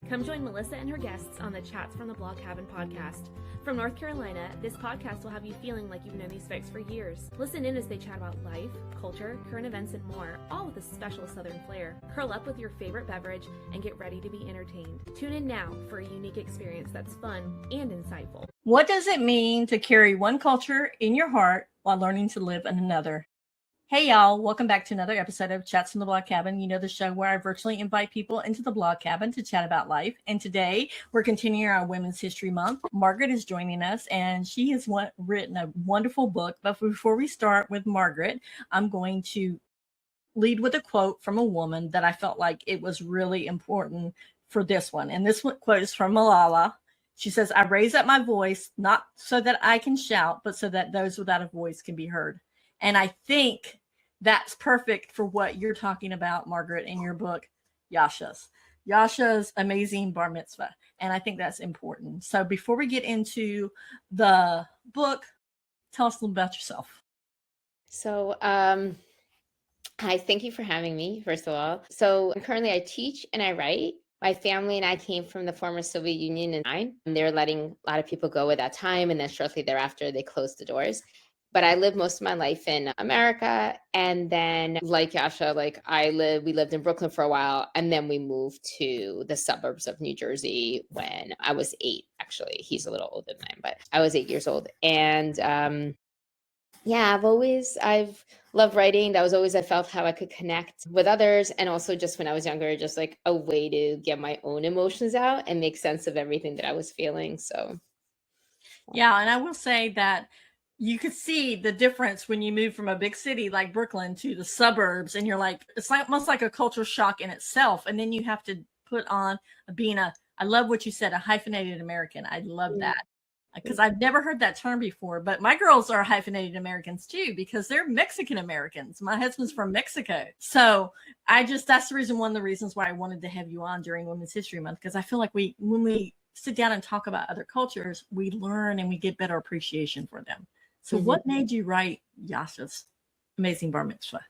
Come join Melissa and her guests on the Chats from the Blog Cabin podcast. From North Carolina, this podcast will have you feeling like you've known these folks for years. Listen in as they chat about life, culture, current events, and more, all with a special Southern flair. Curl up with your favorite beverage and get ready to be entertained. Tune in now for a unique experience that's fun and insightful. What does it mean to carry one culture in your heart while learning to live in another? Hey y'all, welcome back to another episode of Chats from the Blog Cabin. You know, the show where I virtually invite people into the blog cabin to chat about life. And today we're continuing our Women's History Month. Margaret is joining us and she has written a wonderful book. But before we start with Margaret, I'm going to lead with a quote from a woman that I felt like it was really important for this one. And this quote is from Malala. She says, "I raise up my voice, not so that I can shout, but so that those without a voice can be heard." And I think that's perfect for what you're talking about, Margaret, in your book, Yasha's amazing bar mitzvah. And I think that's important. So before we get into the book, tell us a little about yourself. So, hi, thank you for having me, first of all. So currently I teach and I write. My family and I came from the former Soviet Union, and they were letting a lot of people go at that time. And then shortly thereafter, they closed the doors. But I lived most of my life in America. And then like Yasha, we lived in Brooklyn for a while. And then we moved to the suburbs of New Jersey when I was 8, actually. He's a little older than I am, but I was 8 years old. And I've loved writing. I felt how I could connect with others. And also just when I was younger, just like a way to get my own emotions out and make sense of everything that I was feeling. So. Yeah. And I will say that you could see the difference when you move from a big city like Brooklyn to the suburbs, and you're like, it's like almost like a culture shock in itself. And then you have to put on I love what you said, a hyphenated American. I love that because I've never heard that term before, but my girls are hyphenated Americans too, because they're Mexican Americans. My husband's from Mexico. So that's one of the reasons why I wanted to have you on during Women's History Month, because I feel like when we sit down and talk about other cultures, we learn and we get better appreciation for them. So what made you write Yasha's amazing bar mitzvah?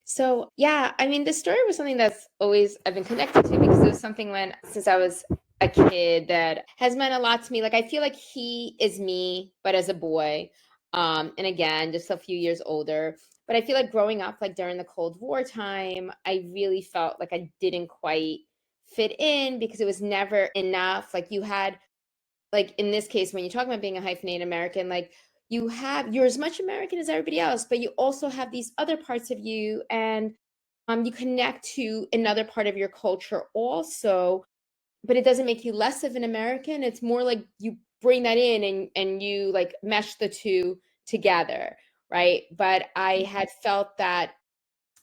So, this story was something that's I've been connected to, because it was something since I was a kid that has meant a lot to me. Like, I feel like he is me, but as a boy, and again, just a few years older. But I feel like growing up, like during the Cold War time, I really felt like I didn't quite fit in because it was never enough. Like you had, like in this case, when you're talking about being a hyphenated American, like you're as much American as everybody else, but you also have these other parts of you, and you connect to another part of your culture also, but it doesn't make you less of an American. It's more like you bring that in and you like mesh the two together, right? But I had felt that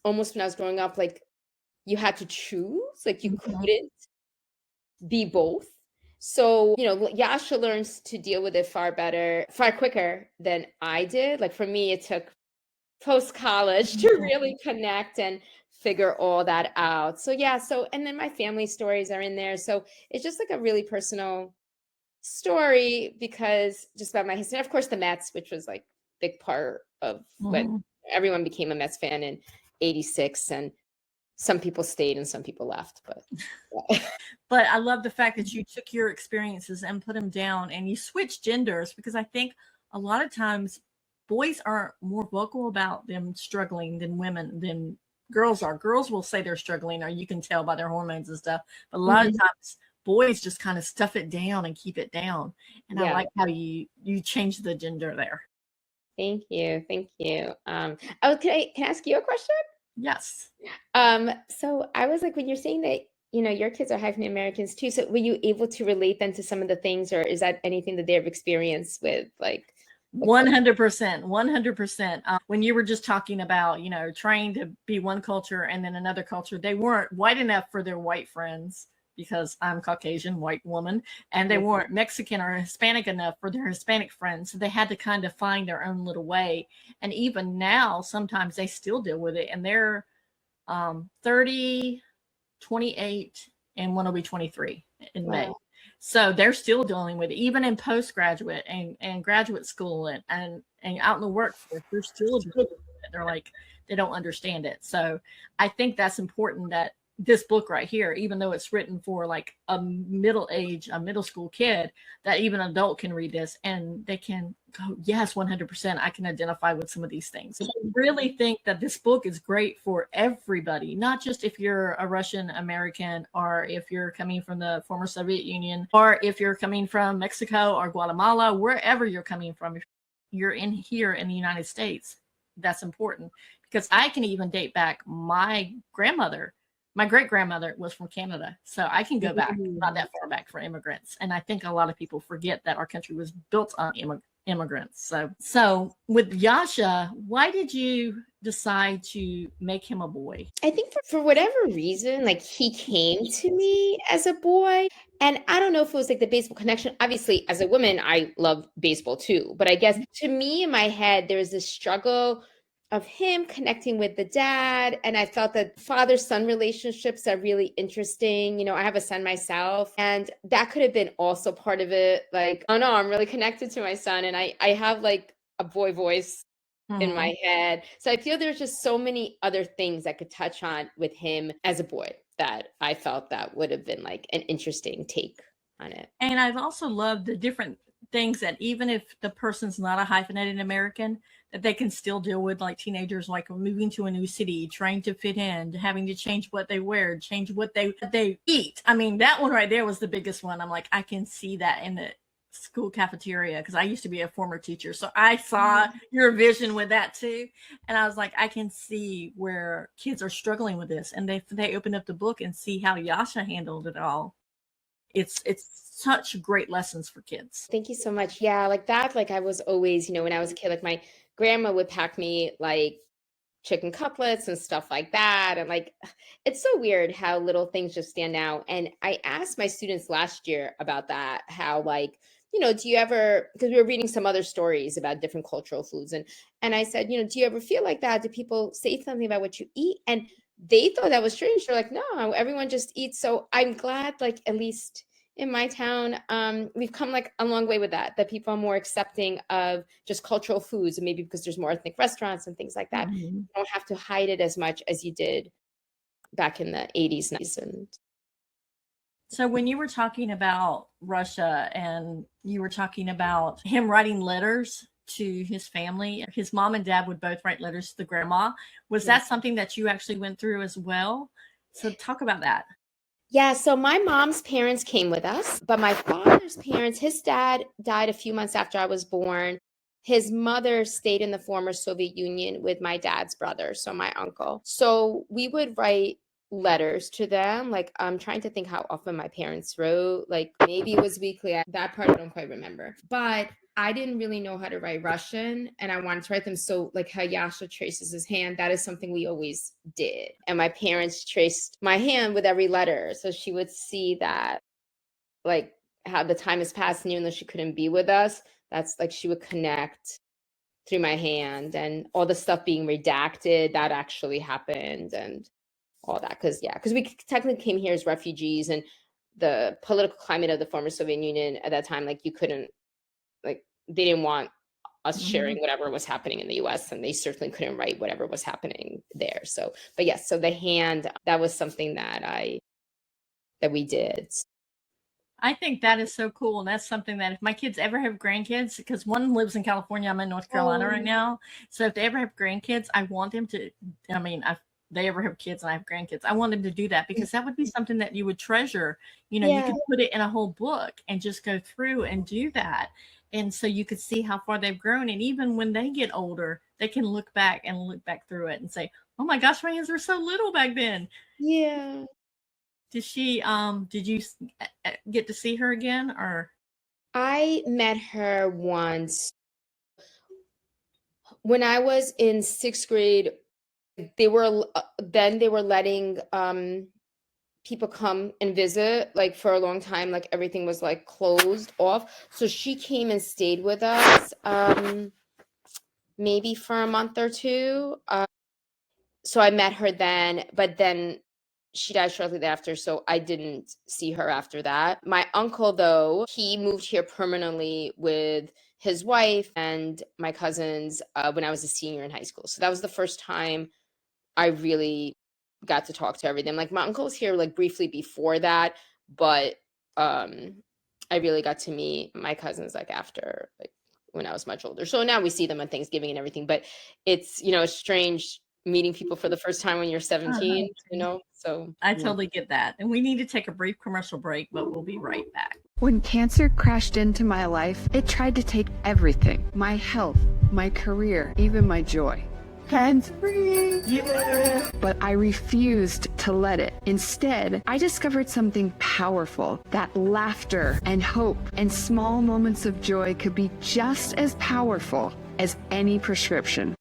almost when I was growing up, like you had to choose, like you couldn't be both. So, Yasha learns to deal with it far quicker than I did. Like for me, it took post-college to really connect and figure all that out. So and then my family stories are in there. So it's just like a really personal story, because just about my history. And of course, the Mets, which was like a big part of when everyone became a Mets fan in '86, and some people stayed and some people left, but I love the fact that you took your experiences and put them down and you switched genders, because I think a lot of times boys are more vocal about them struggling than girls are. Girls will say they're struggling, or you can tell by their hormones and stuff. But a lot of times boys just kind of stuff it down and keep it down. And I like how you changed the gender there. Thank you. Can I ask you a question? Yes. So I was like, when you're saying that, your kids are hyphenated Americans too, so were you able to relate then to some of the things, or is that anything that they've experienced with, like? 100%. When you were just talking about, trying to be one culture and then another culture, they weren't white enough for their white friends, because I'm Caucasian, white woman, and they weren't Mexican or Hispanic enough for their Hispanic friends. So they had to kind of find their own little way. And even now, sometimes they still deal with it. And they're 30, 28, and one will be 23 in May. So they're still dealing with it, even in postgraduate and graduate school and out in the workforce. They're still dealing with it. They're like, they don't understand it. So I think that's important that this book right here, even though it's written for like a middle school kid, that even an adult can read this and they can go, yes, 100%, I can identify with some of these things. So I really think that this book is great for everybody, not just if you're a Russian American, or if you're coming from the former Soviet Union, or if you're coming from Mexico or Guatemala, wherever you're coming from. If you're in here in the United States, that's important, because I can even date back my great grandmother was from Canada. So I can go back, not that far back, for immigrants. And I think a lot of people forget that our country was built on immigrants. So with Yasha, why did you decide to make him a boy? I think for whatever reason, like, he came to me as a boy. And I don't know if it was like the baseball connection. Obviously, as a woman, I love baseball too. But I guess to me, in my head, there was this struggle of him connecting with the dad. And I felt that father-son relationships are really interesting. You know, I have a son myself, and that could have been also part of it. Like, oh no, I'm really connected to my son. And I have like a boy voice in my head. So I feel there's just so many other things I could touch on with him as a boy that I felt that would have been like an interesting take on it. And I've also loved the different things that even if the person's not a hyphenated American, that they can still deal with, like teenagers, like moving to a new city, trying to fit in, having to change what they wear, change what they eat. I mean, that one right there was the biggest one. I'm like, I can see that in the school cafeteria, because I used to be a former teacher. So I saw your vision with that too. And I was like, I can see where kids are struggling with this. And they open up the book and see how Yasha handled it all. It's such great lessons for kids. Thank you so much. Yeah, like that, like I was always, you know, when I was a kid, like my grandma would pack me like chicken cutlets and stuff like that. And like, it's so weird how little things just stand out. And I asked my students last year about that, how like, you know, do you ever, because we were reading some other stories about different cultural foods. And I said, you know, do you ever feel like that? Do people say something about what you eat? And they thought that was strange. They're like, no, everyone just eats. So I'm glad, like, at least in my town, we've come like a long way with that people are more accepting of just cultural foods, and maybe because there's more ethnic restaurants and things like that. You don't have to hide it as much as you did back in the 80s, 90s. And so when you were talking about Russia, and you were talking about him writing letters to his family, his mom and dad would both write letters to the grandma. Was that something that you actually went through as well? So talk about that. Yeah, so my mom's parents came with us, but my father's parents, his dad died a few months after I was born. His mother stayed in the former Soviet Union with my dad's brother, so my uncle. So we would write letters to them. Like, I'm trying to think how often my parents wrote. Like, maybe it was weekly. That part I don't quite remember. But I didn't really know how to write Russian, and I wanted to write them. So like how Yasha traces his hand, that is something we always did. And my parents traced my hand with every letter. So she would see that, like, how the time has passed, and even though she couldn't be with us, that's like she would connect through my hand, and all the stuff being redacted, that actually happened, and all that. Because we technically came here as refugees, and the political climate of the former Soviet Union at that time, like, you couldn't, like, they didn't want us sharing whatever was happening in the US, and they certainly couldn't write whatever was happening there. So, but yes, so the hand, that was something that we did. I think that is so cool. And that's something that if my kids ever have grandkids, because one lives in California, I'm in North Carolina right now. So if they ever have grandkids, I want them to, I mean, if they ever have kids and I have grandkids, I want them to do that, because that would be something that you would treasure. You know, you could put it in a whole book and just go through and do that. And so you could see how far they've grown. And even when they get older, they can look back through it and say, oh my gosh, my hands were so little back then. Yeah. Did you get to see her again, or? I met her once when I was in 6th grade. They were letting people come and visit, like, for a long time. Like, everything was like closed off. So she came and stayed with us, maybe for a month or two. So I met her then, but then she died shortly thereafter, so I didn't see her after that. My uncle, though, he moved here permanently with his wife and my cousins when I was a senior in high school. So that was the first time I really got to talk to everything. Like my uncle was here like briefly before that, but I really got to meet my cousins like after, like when I was much older. So now we see them on Thanksgiving and everything, but it's, it's strange meeting people for the first time when you're 17, so I totally get that. And we need to take a brief commercial break, but we'll be right back. When cancer crashed into my life, it tried to take everything: my health, my career, even my joy. Hands-free! Yeah! But I refused to let it. Instead, I discovered something powerful, that laughter and hope and small moments of joy could be just as powerful as any prescription.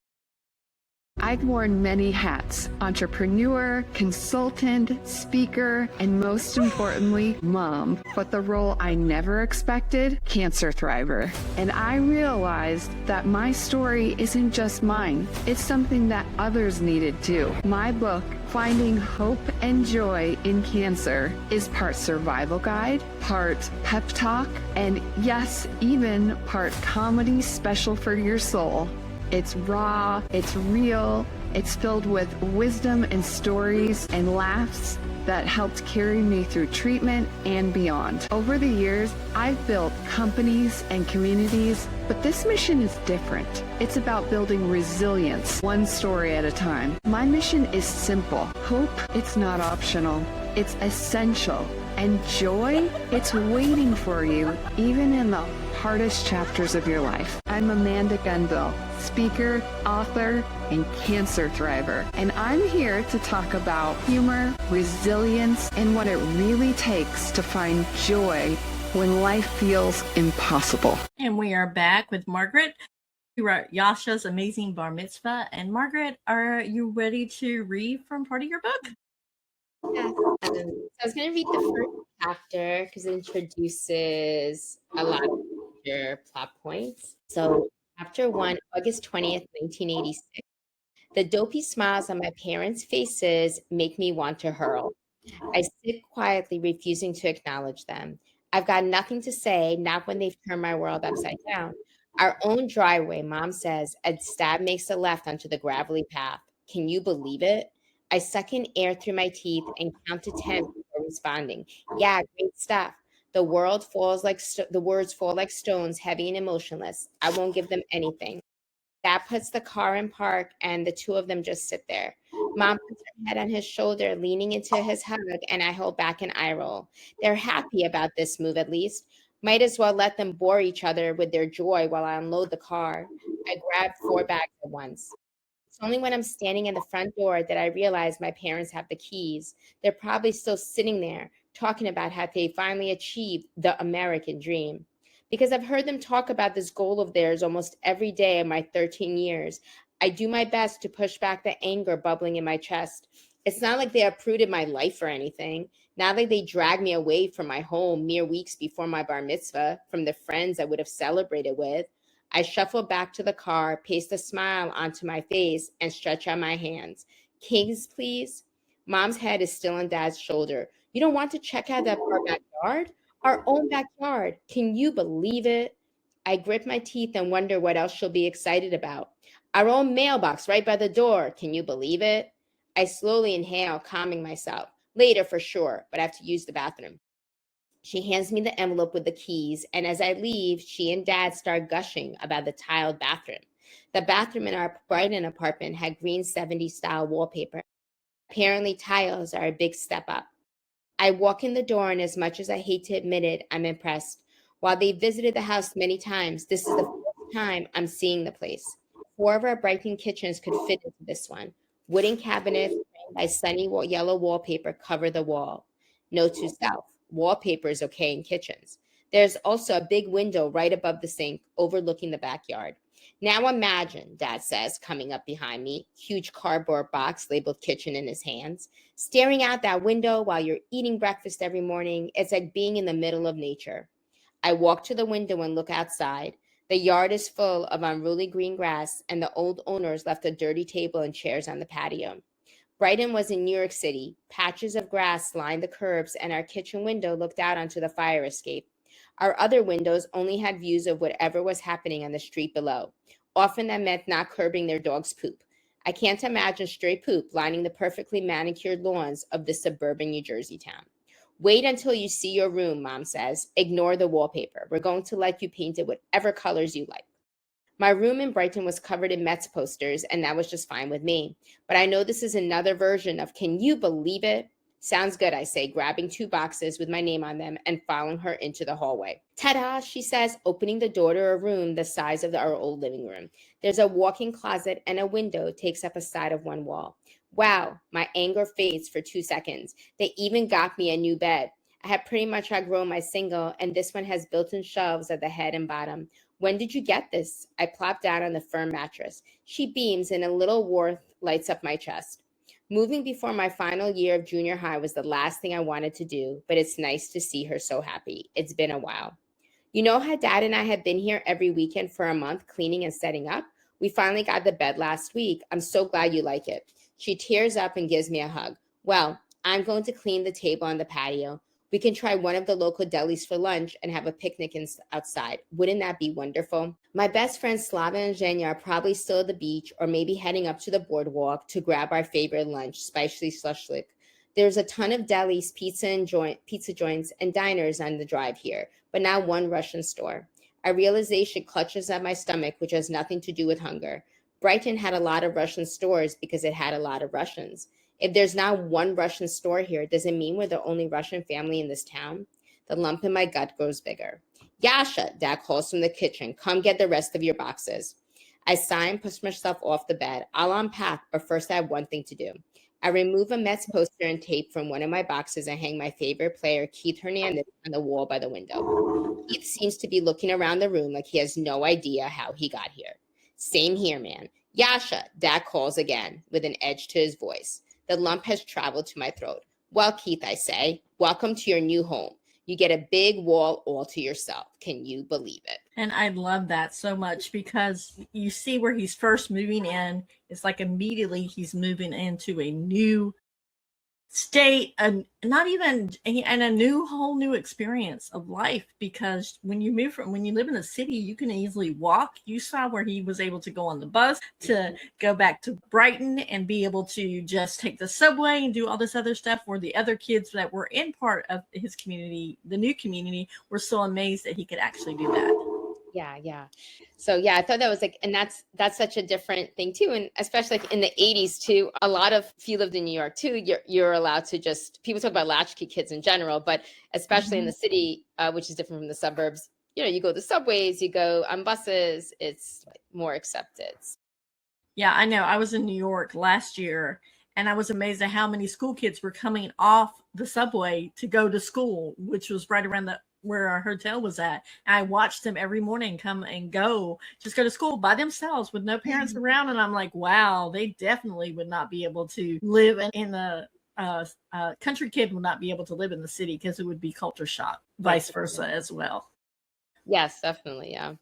I've worn many hats: entrepreneur, consultant, speaker, and most importantly, mom. But the role I never expected: cancer thriver. And I realized that my story isn't just mine. It's something that others needed too. My book, Finding Hope and Joy in Cancer, is part survival guide, part pep talk, and yes, even part comedy special for your soul. It's raw, it's real, it's filled with wisdom and stories and laughs that helped carry me through treatment and beyond. Over the years, I've built companies and communities, but this mission is different. It's about building resilience, one story at a time. My mission is simple. Hope, it's not optional. It's essential. And joy, it's waiting for you, even in the hardest chapters of your life. I'm Amanda Gunville, speaker, author, and cancer thriver. And I'm here to talk about humor, resilience, and what it really takes to find joy when life feels impossible. And we are back with Margaret, who wrote Yasha's amazing bar mitzvah. And Margaret, are you ready to read from part of your book? Yeah. So I was going to read the first chapter because it introduces a lot of major plot points. So chapter 1, August 20th, 1986. The dopey smiles on my parents' faces make me want to hurl. I sit quietly, refusing to acknowledge them. I've got nothing to say, not when they've turned my world upside down. Our own driveway, Mom says, as Stab makes a left onto the gravelly path. Can you believe it? I suck in air through my teeth and count to 10 before responding. Yeah, great stuff. The words fall like stones, heavy and emotionless. I won't give them anything. Dad puts the car in park, and the two of them just sit there. Mom puts her head on his shoulder, leaning into his hug, and I hold back an eye roll. They're happy about this move, at least. Might as well let them bore each other with their joy while I unload the car. I grab 4 bags at once. It's only when I'm standing in the front door that I realize my parents have the keys. They're probably still sitting there, talking about how they finally achieved the American dream. Because I've heard them talk about this goal of theirs almost every day in my 13 years, I do my best to push back the anger bubbling in my chest. It's not like they uprooted my life or anything. Not like they dragged me away from my home mere weeks before my bar mitzvah, from the friends I would have celebrated with. I shuffle back to the car, paste a smile onto my face, and stretch out my hands. Keys, please? Mom's head is still on Dad's shoulder. You don't want to check out our backyard? Our own backyard. Can you believe it? I grit my teeth and wonder what else she'll be excited about. Our own mailbox right by the door. Can you believe it? I slowly inhale, calming myself. Later for sure, but I have to use the bathroom. She hands me the envelope with the keys, and as I leave, she and Dad start gushing about the tiled bathroom. The bathroom in our Brighton apartment had green 70s style wallpaper. Apparently, tiles are a big step up. I walk in the door, and as much as I hate to admit it, I'm impressed. While they visited the house many times, this is the first time I'm seeing the place. 4 of our Brighton kitchens could fit into this one. Wooden cabinets framed by sunny yellow wallpaper cover the wall. Note to self. Wallpaper is okay in kitchens. There's also a big window right above the sink overlooking the backyard. Now imagine, Dad says, coming up behind me, huge cardboard box labeled kitchen in his hands. Staring out that window while you're eating breakfast every morning, it's like being in the middle of nature. I walk to the window and look outside. The yard is full of unruly green grass, and the old owners left a dirty table and chairs on the patio. Brighton was in New York City. Patches of grass lined the curbs, and our kitchen window looked out onto the fire escape. Our other windows only had views of whatever was happening on the street below. Often that meant not curbing their dog's poop. I can't imagine stray poop lining the perfectly manicured lawns of this suburban New Jersey town. Wait until you see your room, Mom says. Ignore the wallpaper. We're going to let you paint it whatever colors you like. My room in Brighton was covered in Mets posters, and that was just fine with me. But I know this is another version of can you believe it? Sounds good, I say, grabbing 2 boxes with my name on them and following her into the hallway. Ta-da, she says, opening the door to a room the size of our old living room. There's a walk-in closet and a window takes up a side of one wall. Wow, my anger fades for 2 seconds. They even got me a new bed. I have pretty much outgrown my single, and this one has built-in shelves at the head and bottom. When did you get this? I plop down on the firm mattress. She beams and a little warmth lights up my chest. Moving before my final year of junior high was the last thing I wanted to do, but it's nice to see her so happy. It's been a while. You know how Dad and I have been here every weekend for a month cleaning and setting up? We finally got the bed last week. I'm so glad you like it. She tears up and gives me a hug. Well, I'm going to clean the table on the patio. We can try one of the local delis for lunch and have a picnic outside. Wouldn't that be wonderful? My best friends Slava and Zhenya are probably still at the beach or maybe heading up to the boardwalk to grab our favorite lunch, spicy slushlik. There's a ton of delis, pizza joints, and diners on the drive here, but not one Russian store. A realization clutches at my stomach, which has nothing to do with hunger. Brighton had a lot of Russian stores because it had a lot of Russians. If there's not one Russian store here, does it mean we're the only Russian family in this town? The lump in my gut grows bigger. Yasha, Dad calls from the kitchen. Come get the rest of your boxes. I sigh and push myself off the bed. I'll unpack, but first I have one thing to do. I remove a Mets poster and tape from one of my boxes and hang my favorite player, Keith Hernandez, on the wall by the window. Keith seems to be looking around the room like he has no idea how he got here. Same here, man. Yasha, Dad calls again with an edge to his voice. The lump has traveled to my throat. Well, Keith, I say, welcome to your new home. You get a big wall all to yourself. Can you believe it? And I love that so much because you see where he's first moving in. It's like immediately he's moving into a new state, and not even and a whole new experience of life, because when you live in a city, you can easily walk. You saw where he was able to go on the bus to go back to Brighton and be able to just take the subway and do all this other stuff, where the other kids that were in part of his community, the new community, were so amazed that he could actually do that. Yeah. So yeah, I thought that was like, and that's such a different thing too. And especially like in the 80s too, a lot of, if you lived in New York too, you're allowed to just, people talk about latchkey kids in general, but especially in the city, which is different from the suburbs, you go to subways, you go on buses, it's like more accepted. Yeah, I know. I was in New York last year, and I was amazed at how many school kids were coming off the subway to go to school, which was right around where our hotel was at. And I watched them every morning come and go to school by themselves with no parents around. And I'm like, wow, they definitely would not be able to live in the country kid would not be able to live in the city, because it would be culture shock, vice versa as well. Yes, definitely. Yeah.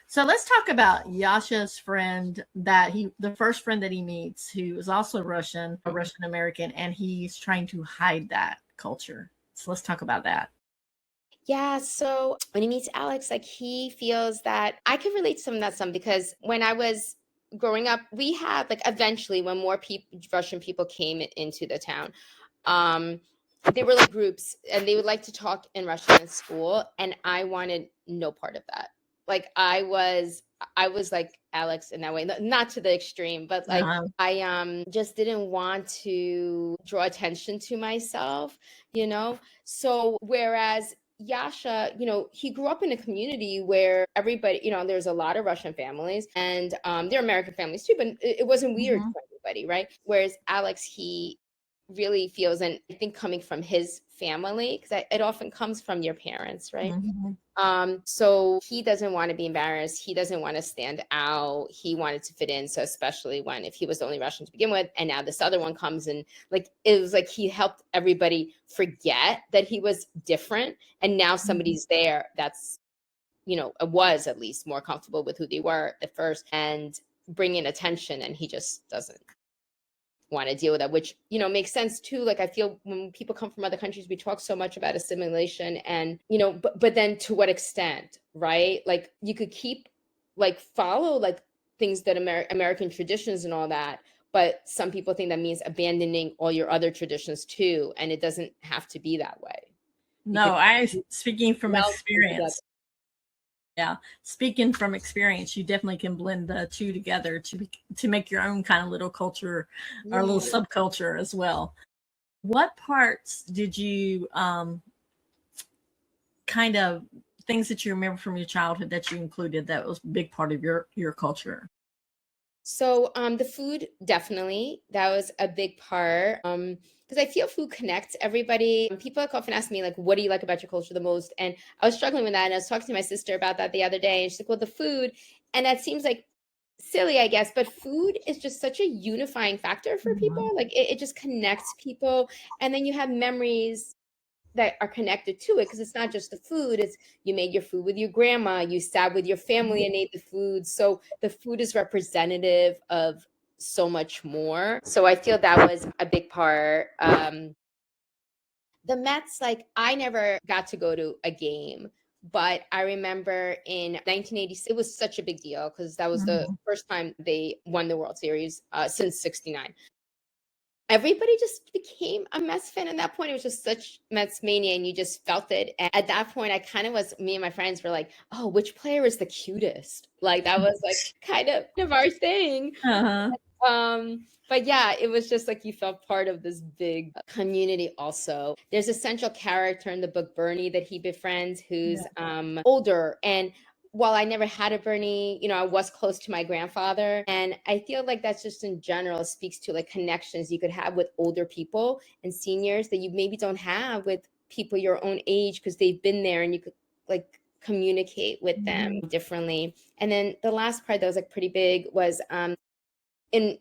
So let's talk about Yasha's friend, the first friend that he meets, who is also Russian, a Russian American, and he's trying to hide that culture. So let's talk about that. Yeah, so when he meets Alex, like he feels that I could relate to some because when I was growing up, we had like eventually when more Russian people came into the town, they were like groups and they would like to talk in Russian in school, and I wanted no part of that. Like I was like Alex in that way, not to the extreme, but like I just didn't want to draw attention to myself, So whereas Yasha, he grew up in a community where everybody, there's a lot of Russian families, and there are American families too, but it wasn't weird for everybody, right? Whereas Alex, he really feels, and I think coming from his family, because it often comes from your parents, right? So he doesn't want to be embarrassed. He doesn't want to stand out. He wanted to fit in. So especially if he was the only Russian to begin with, and now this other one comes, and like, it was like he helped everybody forget that he was different. And now somebody's there that's, was at least more comfortable with who they were at first and bringing attention. And he just doesn't want to deal with that, which, makes sense too. Like, I feel when people come from other countries, we talk so much about assimilation and, but then to what extent, right? Like you could keep follow things that American traditions and all that, but some people think that means abandoning all your other traditions too, and it doesn't have to be that way. No, speaking from meld them experience. Yeah, speaking from experience, you definitely can blend the two together to make your own kind of little culture or little subculture as well. What parts did you kind of things that you remember from your childhood that you included that was a big part of your culture? So the food, definitely, that was a big part. Because I feel food connects everybody. People often ask me, like, what do you like about your culture the most? And I was struggling with that. And I was talking to my sister about that the other day. And she's like, well, the food. And that seems like silly, I guess, but food is just such a unifying factor for people. Like it just connects people. And then you have memories that are connected to it, because it's not just the food. It's you made your food with your grandma, you sat with your family and ate the food. So the food is representative of so much more. So I feel that was a big part. The Mets, like, I never got to go to a game, but I remember in 1986, it was such a big deal because that was the first time they won the World Series since '69. Everybody just became a Mets fan at that point. It was just such Mets mania, and you just felt it. And at that point, I kind of was, me and my friends were like, oh, which player is the cutest? Like, that was like kind of our thing. But yeah, it was just like you felt part of this big community also. There's a central character in the book, Bernie, that he befriends, who's older. And while I never had a Bernie, I was close to my grandfather. And I feel like that's just in general speaks to like connections you could have with older people and seniors that you maybe don't have with people your own age, because they've been there and you could like communicate with them differently. And then the last part that was like pretty big was in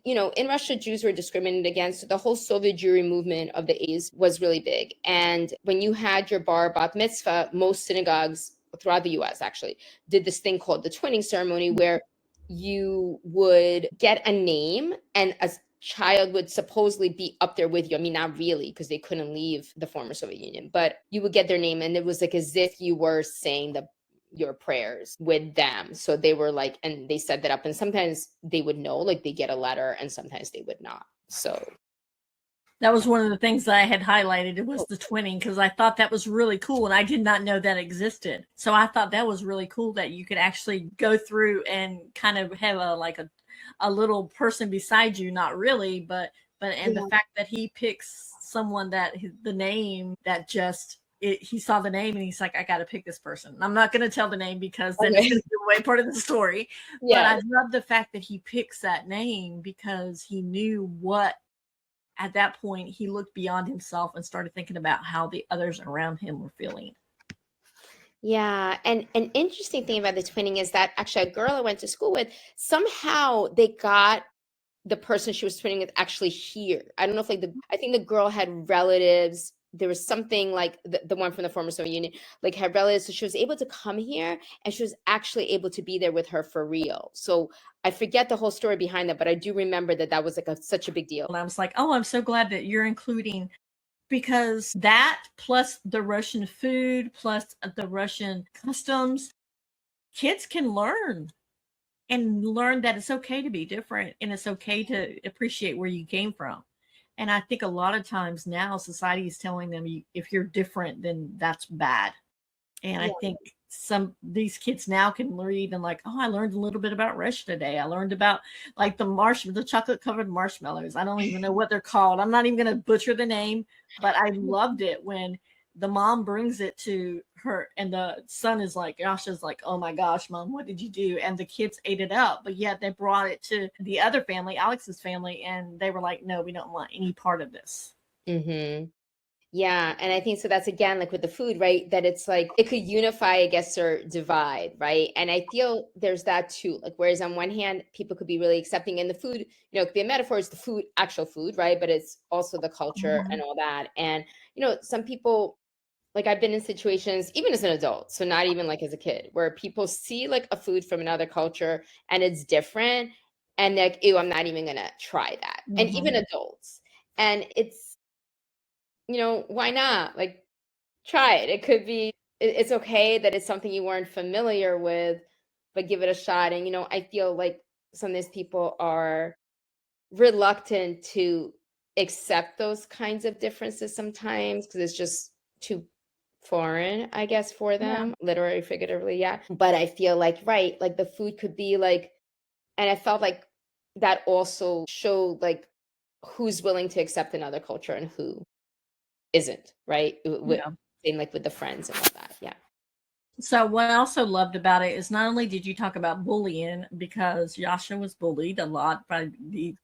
Russia, Jews were discriminated against. The whole Soviet Jewry movement of the 80s was really big. And when you had your bar bat mitzvah, most synagogues throughout the US actually did this thing called the twinning ceremony, where you would get a name and a child would supposedly be up there with you. I mean, not really, because they couldn't leave the former Soviet Union, but you would get their name and it was like as if you were saying your prayers with them. So they were like, and they set that up, and sometimes they would know, like they get a letter, and sometimes they would not. So that was one of the things that I had highlighted. It was the twinning, because I thought that was really cool, and I did not know that existed. So I thought that was really cool that you could actually go through and kind of have a little person beside you, not really, but the fact that he picks someone that the name that just he saw the name and he's like, I got to pick this person. I'm not going to tell the name because then it's going to give away part of the story. But I love the fact that he picks that name because he knew what, at that point, he looked beyond himself and started thinking about how the others around him were feeling. Yeah. And an interesting thing about the twinning is that actually a girl I went to school with, somehow they got the person she was twinning with actually here. I don't know if I think the girl had relatives. There was something like the one from the former Soviet Union, like had relatives. So she was able to come here and she was actually able to be there with her for real. So I forget the whole story behind that, but I do remember that was like such a big deal. And I was like, oh, I'm so glad that you're including, because that plus the Russian food, plus the Russian customs, kids can learn that it's okay to be different and it's okay to appreciate where you came from. And I think a lot of times now society is telling them if you're different, then that's bad. And I think these kids now can read and like, oh, I learned a little bit about Russia today. I learned about like the chocolate covered marshmallows. I don't even know what they're called. I'm not even going to butcher the name, but I loved it when the mom brings it to her and the son is like, Yasha's like, oh my gosh, Mom, what did you do? And the kids ate it up, but yet they brought it to the other family, Alex's family, and they were like, no, we don't want any part of this. Yeah. And I think so that's again, like with the food, right? That it's like, it could unify, I guess, or divide, right? And I feel there's that too. Like, whereas on one hand, people could be really accepting, and the food, it could be a metaphor, it's the food, actual food, right? But it's also the culture and all that. And, some people, like I've been in situations, even as an adult, so not even like as a kid, where people see like a food from another culture and it's different. And they're like, ew, I'm not even going to try that. And even adults. And it's, why not? Like, try it. It could be, it's okay that it's something you weren't familiar with, but give it a shot. And, I feel like some of these people are reluctant to accept those kinds of differences sometimes because it's just too foreign, I guess, for them, literally, figuratively, yeah. But I feel like, right, like the food could be like, and I felt like that also showed like who's willing to accept another culture and who isn't, right? Yeah. Same like with the friends and all that, yeah. So what I also loved about it is not only did you talk about bullying, because Yasha was bullied a lot by the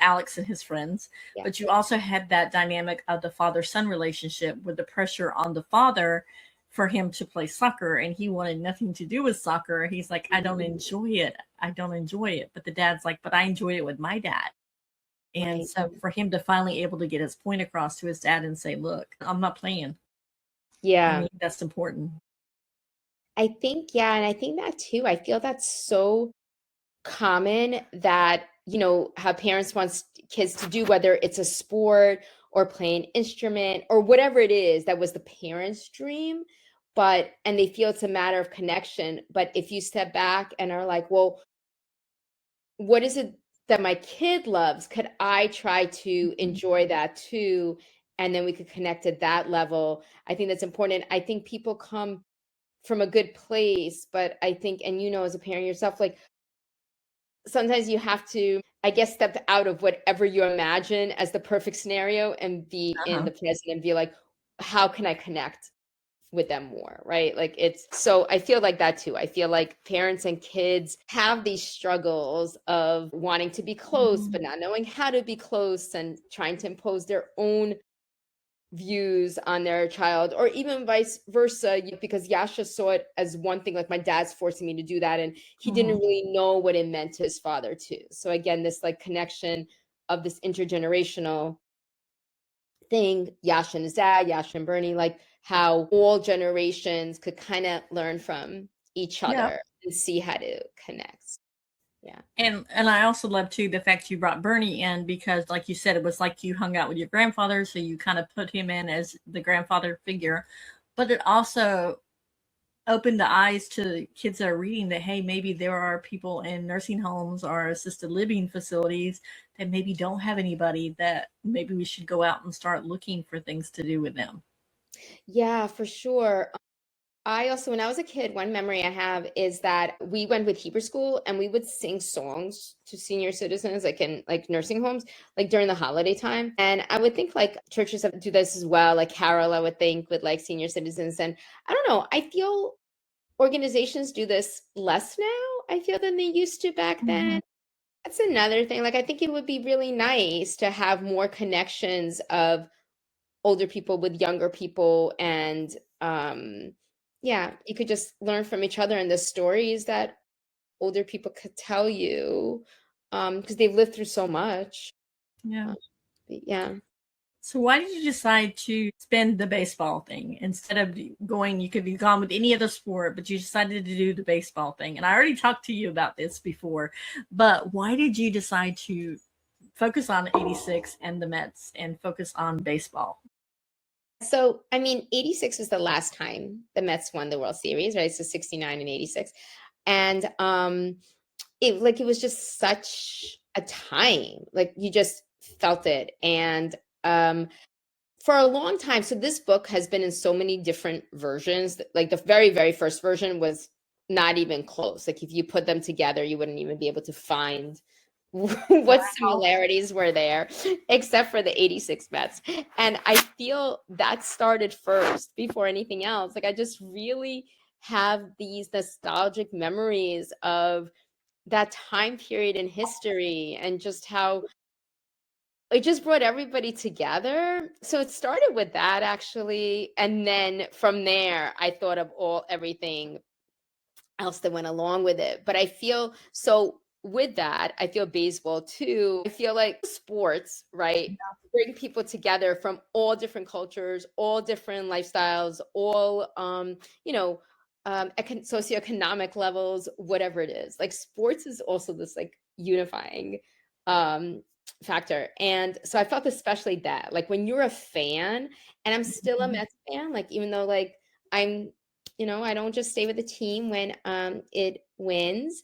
Alex and his friends, Yeah. but you also had that dynamic of the father-son relationship with the pressure on the father for him to play soccer, and he wanted nothing to do with soccer. He's like, I don't enjoy it. I don't enjoy it. But the dad's like, but I enjoy it with my dad. And Right. so for him to finally able to get his point across to his dad and say, look, I'm not playing. Yeah. I mean, that's important. I think, yeah, and I think that too. I feel that's so common that, you know, how parents want kids to do, whether it's a sport or play an instrument or whatever it is that was the parents' dream, and they feel it's a matter of connection. But if you step back and are like, well, what is it that my kid loves? Could I try to enjoy that too? And then we could connect at that level. I think that's important. I think people come from a good place, but I think, and you know, as a parent yourself, like sometimes you have to, I guess, step out of whatever you imagine as the perfect scenario and be in the present and be like, how can I connect with them more, right? Like it's, so I feel like that too. I feel like parents and kids have these struggles of wanting to be close, but not knowing how to be close and trying to impose their own views on their child, or even vice versa, because Yasha saw it as one thing, like my dad's forcing me to do that, and he didn't really know what it meant to his father too. So again, this like connection of this intergenerational thing, Yasha and his dad, Yasha and Bernie, like how all generations could kind of learn from each other and see how to connect. Yeah. And I also love too the fact you brought Bernie in, because like you said, it was like you hung out with your grandfather, so you kind of put him in as the grandfather figure. But it also opened the eyes to kids that are reading that, hey, maybe there are people in nursing homes or assisted living facilities that maybe don't have anybody, that maybe we should go out and start looking for things to do with them. Yeah, for sure. I also, when I was a kid, one memory I have is that we went with Hebrew school and we would sing songs to senior citizens, like in like nursing homes, like during the holiday time. And I would think like churches have do this as well, like Carol, I would think, with like senior citizens. And I don't know, I feel organizations do this less now, I feel, than they used to back then. That's another thing. Like, I think it would be really nice to have more connections of older people with younger people, and yeah, you could just learn from each other and the stories that older people could tell you, because they've lived through so much. Yeah. Yeah. So why did you decide to spend the baseball thing instead of going? You could be gone with any other sport, but you decided to do the baseball thing. And I already talked to you about this before, but why did you decide to focus on 86 and the Mets and focus on baseball? So, I mean, 86 was the last time the Mets won the World Series, right? So 69 and 86. And it was just such a time. Like you just felt it. And for a long time, so this book has been in so many different versions. Like the very, very first version was not even close. Like if you put them together, you wouldn't even be able to find what similarities were there, except for the 86 Mets. And I feel that started first before anything else. Like I just really have these nostalgic memories of that time period in history, and just how it just brought everybody together. So it started with that, actually. And then from there, I thought of everything else that went along with it. But I feel so with that, I feel baseball too. I feel like sports, right? Bring people together from all different cultures, all different lifestyles, all socioeconomic levels, whatever it is. Like sports is also this like unifying factor. And so I felt especially that, like when you're a fan, and I'm still a Mets fan, like even though like I'm, I don't just stay with the team when it wins.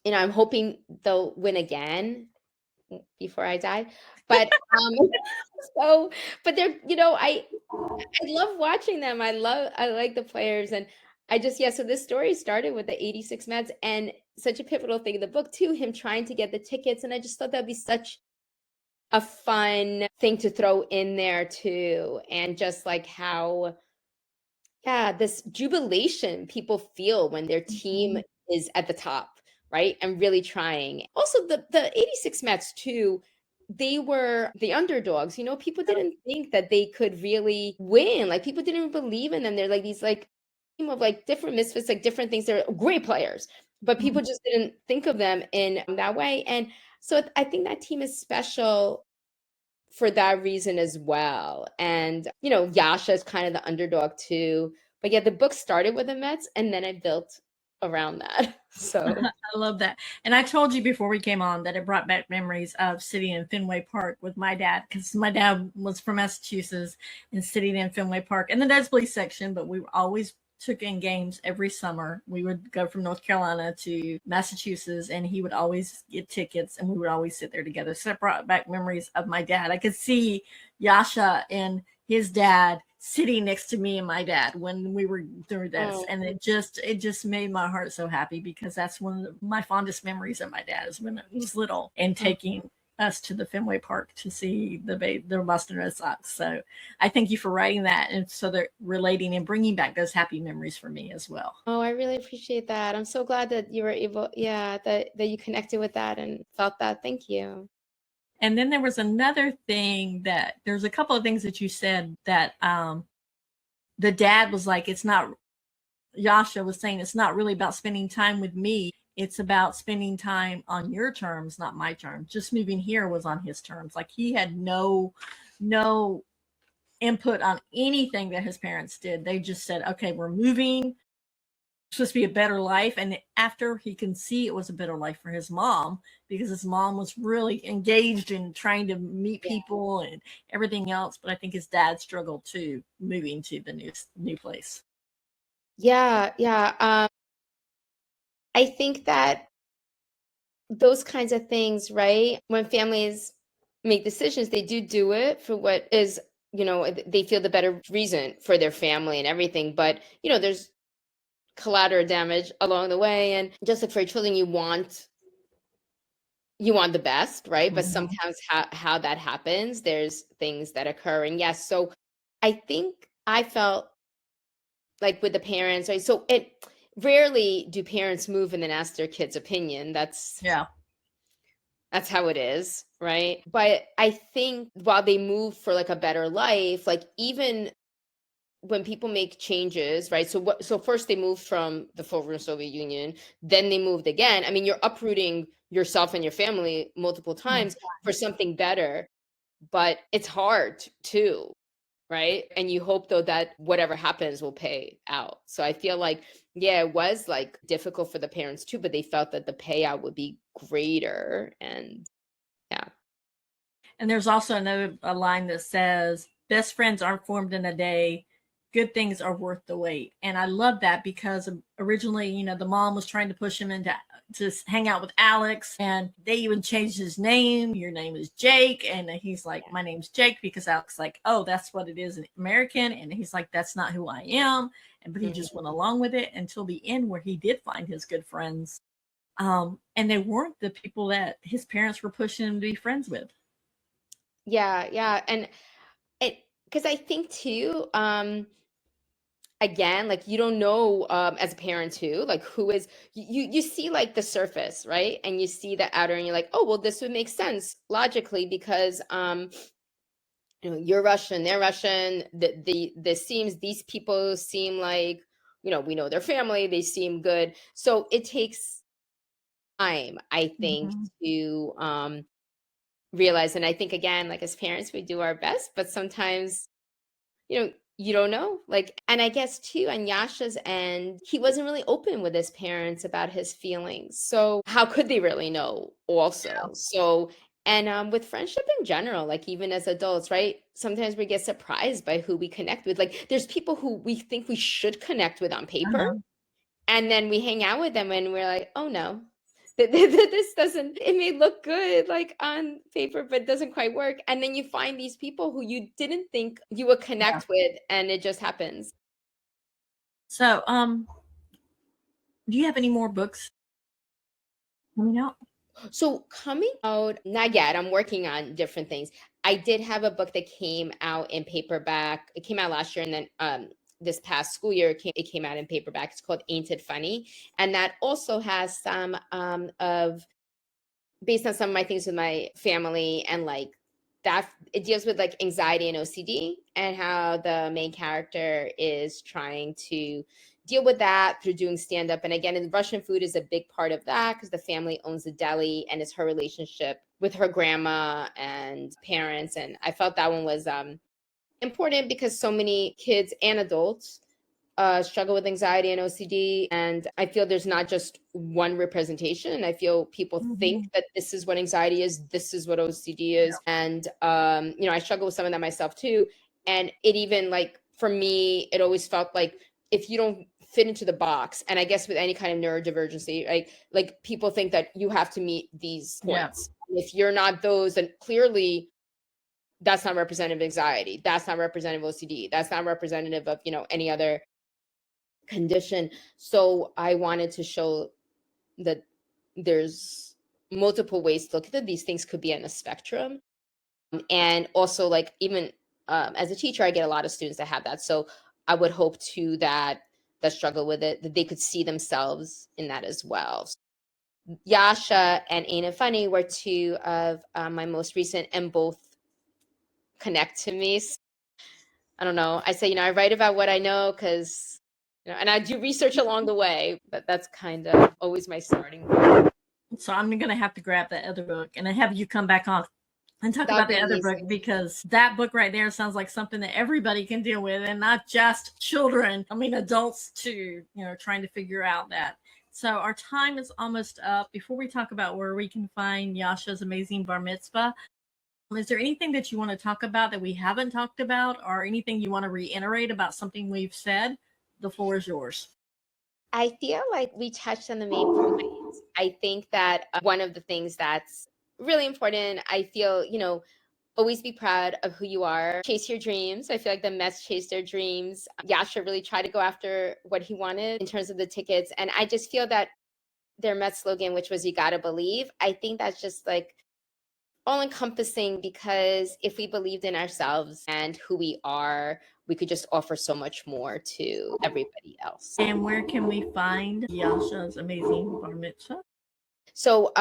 I'm hoping they'll win again before I die. But so, but they're, I love watching them. I like the players, and so this story started with the 86 Mets, and such a pivotal thing in the book too, him trying to get the tickets, and I just thought that'd be such a fun thing to throw in there too, and just like how, yeah, this jubilation people feel when their team is at the top, right? And really trying. Also, the 86 Mets too, they were the underdogs. People didn't think that they could really win. Like, people didn't even believe in them. They're like these like team of like different misfits, like different things. They're great players, but people just didn't think of them in that way. And so I think that team is special for that reason as well. And, Yasha is kind of the underdog too. But yeah, the book started with the Mets, and then I built around that. So I love that. And I told you before we came on that it brought back memories of sitting in Fenway Park with my dad, because my dad was from Massachusetts, and sitting in Fenway Park in the nosebleed section, but we always took in games every summer. We would go from North Carolina to Massachusetts, and he would always get tickets, and we would always sit there together. So it brought back memories of my dad. I could see Yasha and his dad sitting next to me and my dad when we were through this. And it just made my heart so happy, because that's one of my fondest memories of my dad, is when I was little and taking us to the Fenway Park to see the Boston Red Sox. So I thank you for writing that, and so they're relating and bringing back those happy memories for me as well. Oh, I really appreciate that. I'm so glad that you were able, that you connected with that and felt that. Thank you. And then there was another thing that there's a couple of things that you said that the dad was like, Yasha was saying, it's not really about spending time with me. It's about spending time on your terms, not my terms. Just moving here was on his terms. Like, he had no input on anything that his parents did. They just said, okay, we're moving. It's supposed to be a better life. And after he can see it was a better life for his mom, because his mom was really engaged in trying to meet people and everything else. But I think his dad struggled too, moving to the new place. Yeah. I think that those kinds of things, right? When families make decisions, they do it for what is, they feel the better reason for their family and everything. But, there's collateral damage along the way. And just like for children, you want the best, right? But sometimes how that happens, there's things that occur. And yes, so I think I felt like with the parents, right? So rarely do parents move and then ask their kids' opinion. That's how it is, right? But I think while they move for like a better life, like even when people make changes, right? So first they moved from the former Soviet Union, then they moved again. I mean, you're uprooting yourself and your family multiple times for something better, but it's hard too, right? And you hope though that whatever happens will pay out. So I feel like, it was like difficult for the parents too, but they felt that the payout would be greater. And yeah. And there's also a line that says, best friends aren't formed in a day. Good things are worth the wait. And I love that, because originally, the mom was trying to push him to hang out with Alex, and they even changed his name. Your name is Jake. And he's like, my name's Jake, because Alex like, oh, that's what it is in American. And he's like, that's not who I am. But he just went along with it until the end, where he did find his good friends. And they weren't the people that his parents were pushing him to be friends with. Yeah. And because I think too, again, like, you don't know as a parent too, like, who is you see like the surface, right? And you see the outer, and you're like, oh, well, this would make sense logically, because you're Russian, they're Russian. These people seem like, we know their family, they seem good. So it takes time, I think, to realize. And I think, again, like, as parents, we do our best, but sometimes, you don't know. Like, and I guess too, on Yasha's end, he wasn't really open with his parents about his feelings. So how could they really know also? So, and with friendship in general, like, even as adults, right? Sometimes we get surprised by who we connect with. Like, there's people who we think we should connect with on paper. And then we hang out with them and we're like, oh no, this doesn't, it may look good like on paper, but it doesn't quite work. And then you find these people who you didn't think you would connect with, and it just happens. So, do you have any more books coming out? So coming out, not yet. I'm working on different things. I did have a book that came out in paperback. It came out last year, and then this past school year, it came out in paperback. It's called Ain't It Funny? And that also has some of, based on some of my things with my family, and like that, it deals with like anxiety and OCD, and how the main character is trying to deal with that through doing stand-up. And again, in Russian food is a big part of that, because the family owns the deli, and it's her relationship with her grandma and parents. And I felt that one was important, because so many kids and adults struggle with anxiety and OCD. And I feel there's not just one representation. I feel people think that this is what anxiety is, this is what OCD is. And, I struggle with some of that myself too. And it even, like, for me, it always felt like if you don't fit into the box, and I guess with any kind of neurodivergency, like people think that you have to meet these points. If you're not those, then clearly that's not representative of anxiety. That's not representative of OCD. That's not representative of, any other condition. So I wanted to show that there's multiple ways to look at it. These things could be on a spectrum. And also, like, even as a teacher, I get a lot of students that have that. So I would hope too that struggle with it, that they could see themselves in that as well. Yasha and Ain't It Funny were two of my most recent, and both connect to me. So, I don't know. I say, I write about what I know, because, and I do research along the way, but that's kind of always my starting point. So I'm going to have to grab that other book and then have you come back on and talk about the other book, because that book right there sounds like something that everybody can deal with, and not just children. I mean, adults too, trying to figure out that. So our time is almost up. Before we talk about where we can find Yasha's amazing bar mitzvah, is there anything that you want to talk about that we haven't talked about, or anything you want to reiterate about something we've said? The floor is yours. I feel like we touched on the main points. I think that one of the things that's really important, I feel, always be proud of who you are. Chase your dreams. I feel like the Mets chased their dreams. Yasha really tried to go after what he wanted in terms of the tickets. And I just feel that their Mets slogan, which was "You gotta believe," I think that's just like all encompassing, because if we believed in ourselves and who we are, we could just offer so much more to everybody else. And where can we find Yasha's amazing bar mitzvah? So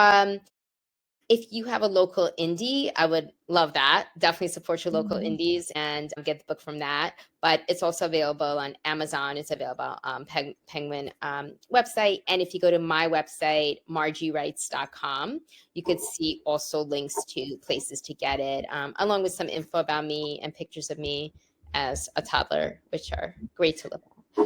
if you have a local indie, I would love that. Definitely support your local indies and get the book from that. But it's also available on Amazon. It's available on Penguin website. And if you go to my website, margiewrites.com, you could see also links to places to get it, along with some info about me and pictures of me as a toddler, which are great to look at.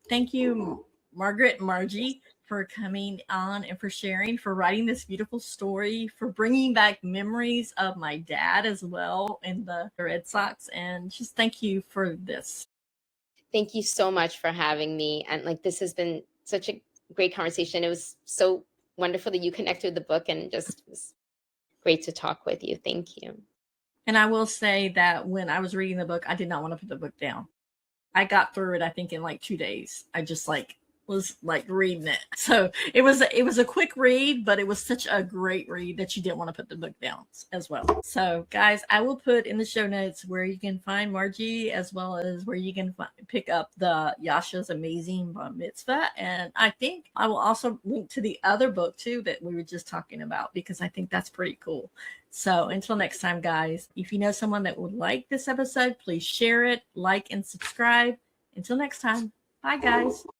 Thank you, Margaret and Margie, for coming on and for sharing, for writing this beautiful story, for bringing back memories of my dad as well in the Red Sox. And just thank you for this. Thank you so much for having me. And like, this has been such a great conversation. It was so wonderful that you connected with the book, and just was great to talk with you. Thank you. And I will say that when I was reading the book, I did not want to put the book down. I got through it, I think, in like 2 days. I just was reading it. So it was a quick read, but it was such a great read that you didn't want to put the book down as well. So guys, I will put in the show notes where you can find Margie, as well as where you can pick up the Yasha's amazing bar mitzvah. And I think I will also link to the other book too that we were just talking about, because I think that's pretty cool. So until next time, guys, if you know someone that would like this episode, please share it, like, and subscribe. Until next time, bye guys.